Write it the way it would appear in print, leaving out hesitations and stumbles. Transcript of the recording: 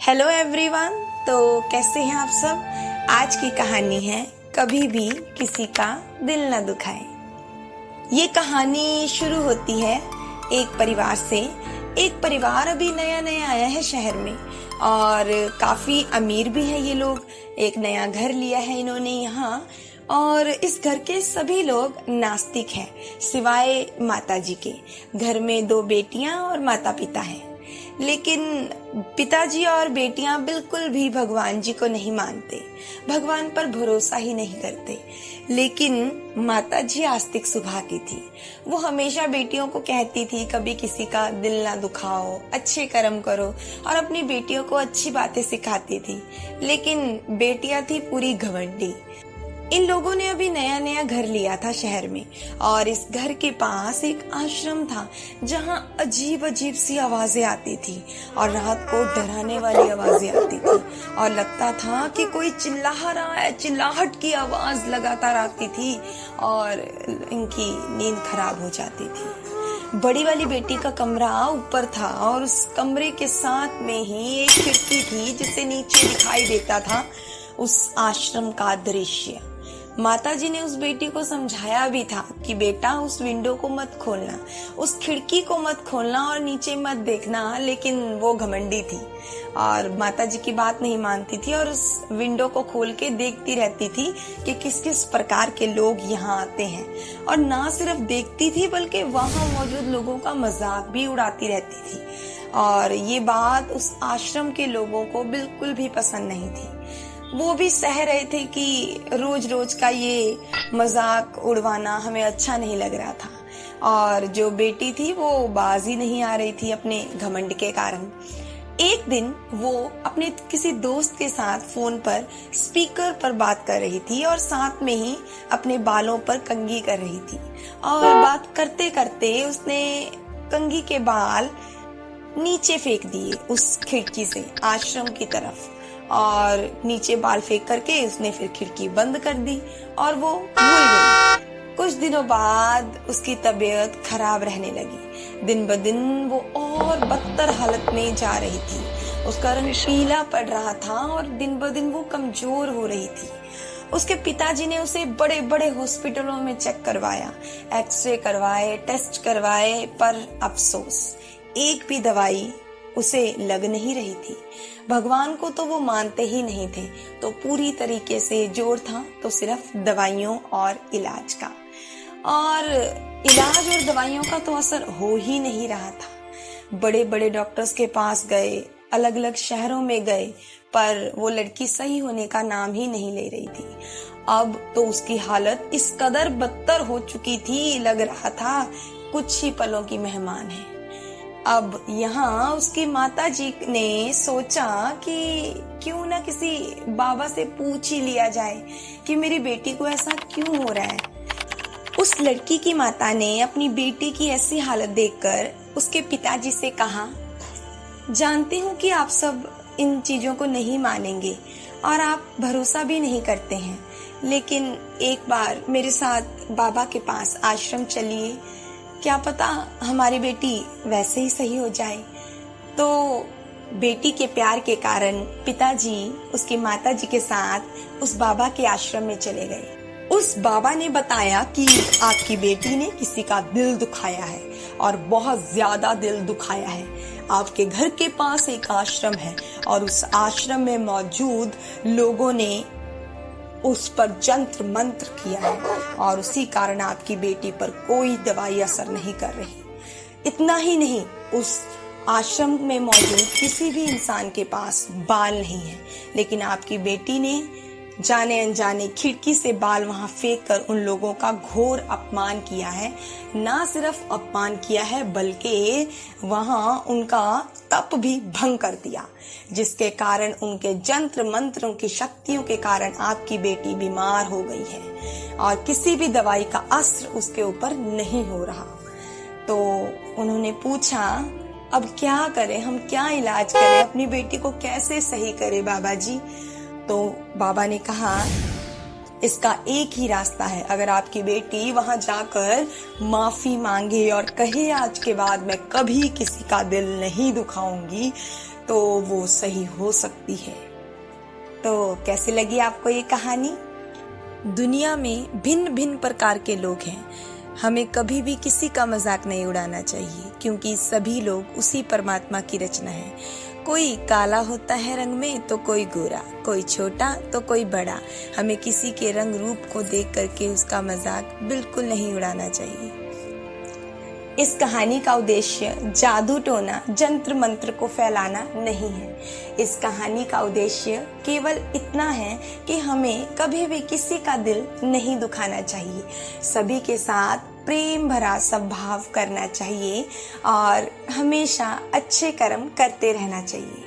Hello everyone. तो कैसे हैं आप सब। आज की कहानी है कभी भी किसी का दिल न दुखाए। ये कहानी शुरू होती है एक परिवार से। एक परिवार अभी नया नया आया है शहर में और काफी अमीर भी है ये लोग। एक नया घर लिया है इन्होंने यहाँ और इस घर के सभी लोग नास्तिक हैं सिवाय माताजी के। घर में 2 बेटियां और माता पिता हैं, लेकिन पिताजी और बेटियां बिल्कुल भी भगवान जी को नहीं मानते, भगवान पर भरोसा ही नहीं करते। लेकिन माता जी आस्तिक स्वभाव की थी। वो हमेशा बेटियों को कहती थी कभी किसी का दिल ना दुखाओ, अच्छे कर्म करो और अपनी बेटियों को अच्छी बातें सिखाती थी। लेकिन बेटियां थी पूरी घमंडी। इन लोगों ने अभी नया नया घर लिया था शहर में और इस घर के पास एक आश्रम था जहां अजीब अजीब सी आवाजें आती थी और रात को डराने वाली आवाजें आती थी और लगता था कि कोई चिल्ला रहा है। चिल्लाहट की आवाज लगातार आती थी और इनकी नींद खराब हो जाती थी। बड़ी वाली बेटी का कमरा ऊपर था और उस कमरे के साथ में ही एक खिड़की थी जिससे नीचे दिखाई देता था उस आश्रम का दृश्य। माताजी ने उस बेटी को समझाया भी था कि बेटा उस विंडो को मत खोलना, उस खिड़की को मत खोलना और नीचे मत देखना, लेकिन वो घमंडी थी और माताजी की बात नहीं मानती थी और उस विंडो को खोल के देखती रहती थी कि किस किस प्रकार के लोग यहाँ आते हैं। और ना सिर्फ देखती थी बल्कि वहाँ मौजूद लोगों का मजाक भी उड़ाती रहती थी और ये बात उस आश्रम के लोगों को बिल्कुल भी पसंद नहीं थी। वो भी सह रहे थे कि रोज रोज का ये मजाक उड़वाना हमें अच्छा नहीं लग रहा था और जो बेटी थी वो बाजी नहीं आ रही थी अपने घमंड के कारण। एक दिन वो अपने किसी दोस्त के साथ फोन पर स्पीकर पर बात कर रही थी और साथ में ही अपने बालों पर कंघी कर रही थी और बात करते करते उसने कंघी के बाल नीचे फेंक दिए उस खिड़की से आश्रम की तरफ और नीचे बाल फेंक करके उसने फिर खिड़की बंद कर दी और वो भूल गई। कुछ दिनों बाद उसकी तबीयत खराब रहने लगी। दिन ब दिन वो और बदतर हालत में जा रही थी। उसका रंग पीला पड़ रहा था और दिन ब दिन वो कमजोर हो रही थी। उसके पिताजी ने उसे बड़े बड़े हॉस्पिटलों में चेक करवाया, एक्सरे करवाए, टेस्ट करवाए, पर अफसोस एक भी दवाई उसे लग नहीं रही थी। भगवान को तो वो मानते ही नहीं थे, तो पूरी तरीके से जोर था तो सिर्फ दवाइयों और इलाज का। और इलाज और दवाइयों का तो असर हो ही नहीं रहा था। बड़े बड़े डॉक्टर्स के पास गए, अलग अलग शहरों में गए, पर वो लड़की सही होने का नाम ही नहीं ले रही थी। अब तो उसकी हालत इस कदर बदतर हो चुकी थी, लग रहा था कुछ ही पलों की मेहमान है। अब यहाँ उसकी माताजी ने सोचा कि क्यों ना किसी बाबा से पूछ ही लिया जाए कि मेरी बेटी को ऐसा क्यों हो रहा है। उस लड़की की माता ने अपनी बेटी की ऐसी हालत देखकर उसके पिताजी से कहा, जानती हूँ कि आप सब इन चीजों को नहीं मानेंगे और आप भरोसा भी नहीं करते हैं, लेकिन एक बार मेरे साथ बाबा के पास आश्रम चलिए, क्या पता हमारी बेटी वैसे ही सही हो जाए। तो बेटी के प्यार के कारण पिताजी उसकी माताजी के साथ उस बाबा के आश्रम में चले गए। उस बाबा ने बताया कि आपकी बेटी ने किसी का दिल दुखाया है और बहुत ज्यादा दिल दुखाया है। आपके घर के पास एक आश्रम है और उस आश्रम में मौजूद लोगों ने उस पर जंत्र मंत्र किया है और उसी कारण आपकी बेटी पर कोई दवाई असर नहीं कर रही। इतना ही नहीं, उस आश्रम में मौजूद किसी भी इंसान के पास बाल नहीं है, लेकिन आपकी बेटी ने जाने अनजाने खिड़की से बाल वहां फेंक कर उन लोगों का घोर अपमान किया है। ना सिर्फ अपमान किया है बल्कि वहां उनका तप भी भंग कर दिया, जिसके कारण उनके जंत्र मंत्रों की शक्तियों के कारण आपकी बेटी बीमार हो गई है और किसी भी दवाई का असर उसके ऊपर नहीं हो रहा। तो उन्होंने पूछा, अब क्या करें, हम क्या इलाज करें, अपनी बेटी को कैसे सही करें बाबा जी। तो बाबा ने कहा, इसका एक ही रास्ता है, अगर आपकी बेटी वहां जाकर माफी मांगे और कहे आज के बाद मैं कभी किसी का दिल नहीं दुखाऊंगी, तो वो सही हो सकती है। तो कैसी लगी आपको ये कहानी? दुनिया में भिन्न भिन्न प्रकार के लोग हैं। हमें कभी भी किसी का मजाक नहीं उड़ाना चाहिए, क्योंकि सभी लोग उसी परमात्मा की रचना है। कोई काला होता है रंग में तो कोई गोरा, कोई छोटा तो कोई बड़ा। हमें किसी के रंग रूप को देख करके उसका मजाक बिल्कुल नहीं उड़ाना चाहिए। इस कहानी का उद्देश्य जादू टोना जंत्र मंत्र को फैलाना नहीं है। इस कहानी का उद्देश्य केवल इतना है कि हमें कभी भी किसी का दिल नहीं दुखाना चाहिए। सभी के साथ प्रेम भरा स्वभाव करना चाहिए और हमेशा अच्छे कर्म करते रहना चाहिए।